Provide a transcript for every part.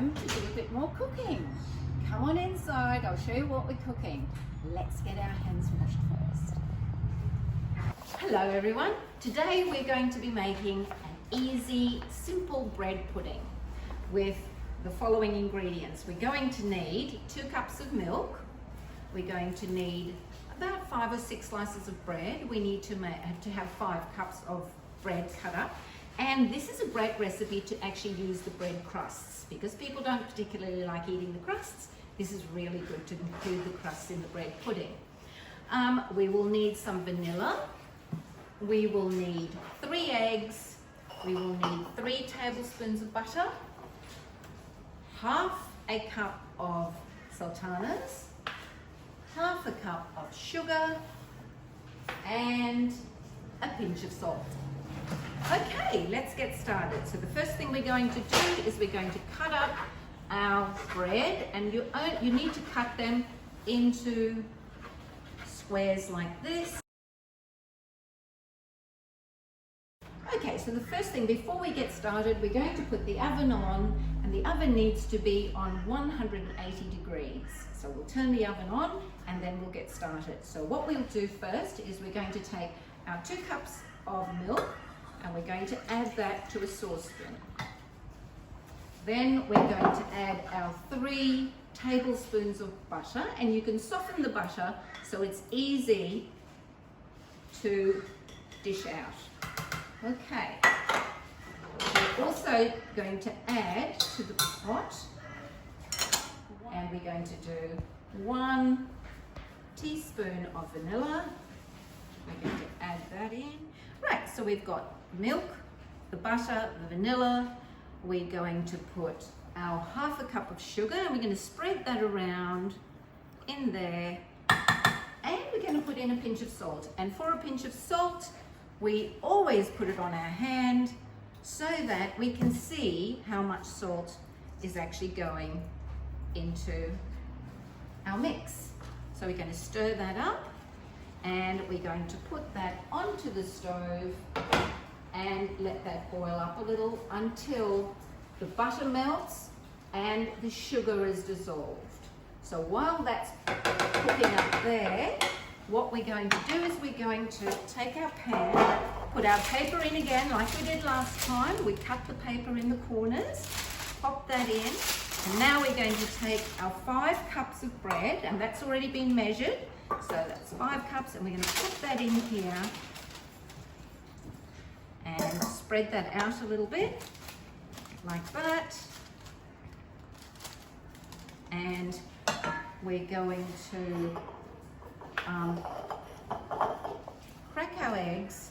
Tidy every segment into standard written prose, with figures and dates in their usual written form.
time to do a bit more cooking. Come on inside, I'll show you what we're cooking. Let's get our hands washed first. Hello everyone. Today we're going to be making an easy, simple bread pudding with the following ingredients. We're going to need 2 cups of milk. We're going to need about 5 or 6 slices of bread. We need to have 5 cups of bread cut up. And this is a great recipe to actually use the bread crusts because people don't particularly like eating the crusts. This is really good to include the crusts in the bread pudding. We will need some vanilla. We will need 3 eggs. We will need 3 tablespoons of butter, half a cup of sultanas, half a cup of sugar, and a pinch of salt. Okay, let's get started. So the first thing we're going to do is we're going to cut up our bread, and you need to cut them into squares like this. Okay, so the first thing, before we get started, we're going to put the oven on, and the oven needs to be on 180 degrees. So we'll turn the oven on and then we'll get started. So what we'll do first is we're going to take our 2 cups of milk and we're going to add that to a saucepan. Then we're going to add our 3 tablespoons of butter, and you can soften the butter so it's easy to dish out. Okay, we're also going to add to the pot, and we're going to do 1 teaspoon of vanilla. We're going to add that in. Right, so we've got milk, the butter, the vanilla. We're going to put our half a cup of sugar, and we're going to spread that around in there. And we're going to put in a pinch of salt. And for a pinch of salt, we always put it on our hand so that we can see how much salt is actually going into our mix. So we're going to stir that up, and we're going to put that onto the stove and let that boil up a little until the butter melts and the sugar is dissolved. So while that's cooking up there, what we're going to do is we're going to take our pan, put our paper in again like we did last time. We cut the paper in the corners, pop that in, and now we're going to take our 5 cups of bread, and that's already been measured. So that's 5 cups, and we're going to put that in here and spread that out a little bit like that. And we're going to crack our eggs.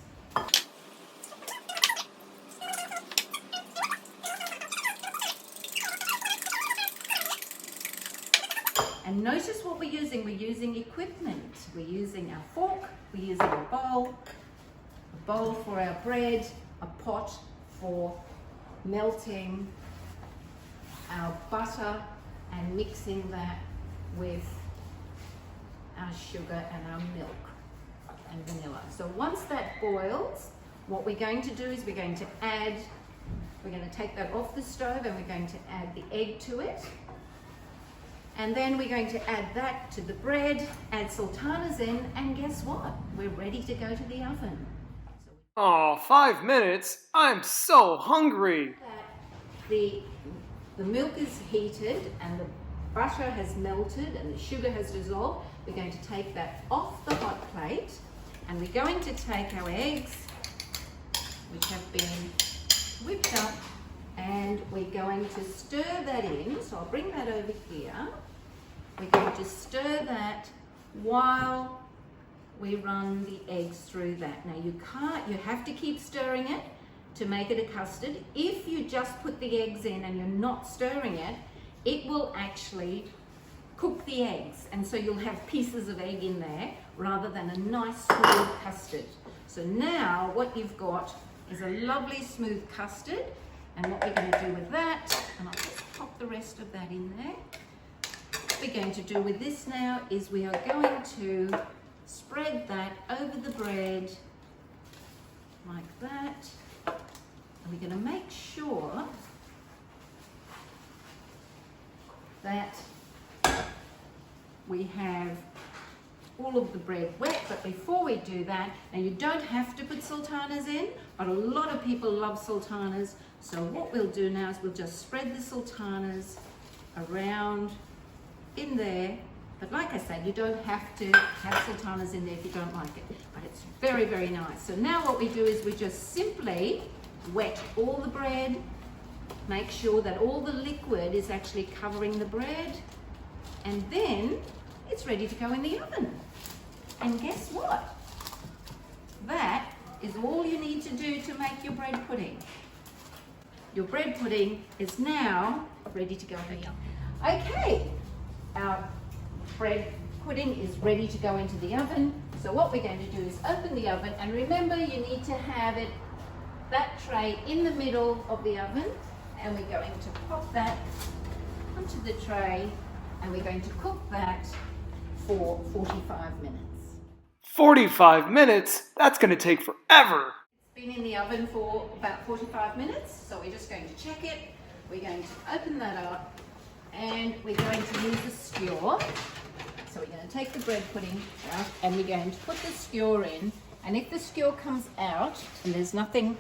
And notice what we're using. We're using equipment. We're using our fork, we're using a bowl for our bread, a pot for melting our butter and mixing that with our sugar and our milk and vanilla. So once that boils, what we're going to do is we're going to take that off the stove, and we're going to add the egg to it. And then we're going to add that to the bread, add sultanas in, and guess what? We're ready to go to the oven. Oh, 5 minutes? I'm so hungry. The milk is heated and the butter has melted and the sugar has dissolved. We're going to take that off the hot plate, and we're going to take our eggs, which have been whipped up, and we're going to stir that in. So I'll bring that over here. We're going to stir that while we run the eggs through that. Now you have to keep stirring it to make it a custard. If you just put the eggs in and you're not stirring it, it will actually cook the eggs, and so you'll have pieces of egg in there rather than a nice smooth custard. So now what you've got is a lovely smooth custard, and what we're going to do with that, and I'll just pop the rest of that in there. What we're going to do with this now is we are going to spread that over the bread like that, and we're going to make sure that we have all of the bread wet, but before we do that, now you don't have to put sultanas in, but a lot of people love sultanas. So what we'll do now is we'll just spread the sultanas around in there. But like I said, you don't have to have sultanas in there if you don't like it, but it's very, very nice. So now what we do is we just simply wet all the bread, make sure that all the liquid is actually covering the bread, and then it's ready to go in the oven. And guess what? That is all you need to do to make your bread pudding. Your bread pudding is now ready to go in the oven. Okay, our bread pudding is ready to go into the oven. So what we're going to do is open the oven, and remember you need to have that tray in the middle of the oven, and we're going to pop that onto the tray, and we're going to cook that for 45 minutes. 45 minutes? That's going to take forever. It's been in the oven for about 45 minutes, so we're just going to check it. We're going to open that up, and we're going to use a skewer. So we're going to take the bread pudding out, and we're going to put the skewer in, and if the skewer comes out and there's nothing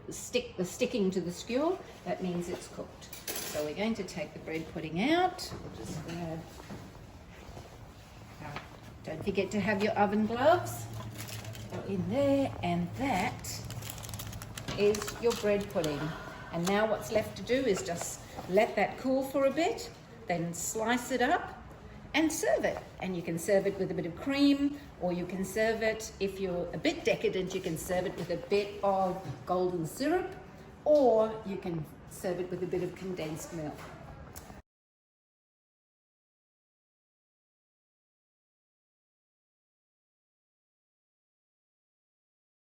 sticking to the skewer, that means it's cooked. So we're going to take the bread pudding out. We'll just grab. Don't forget to have your oven gloves. Go in there, and that is your bread pudding. And now what's left to do is just let that cool for a bit, then slice it up and serve it. And you can serve it with a bit of cream, or you can serve it, if you're a bit decadent, you can serve it with a bit of golden syrup, or you can serve it with a bit of condensed milk.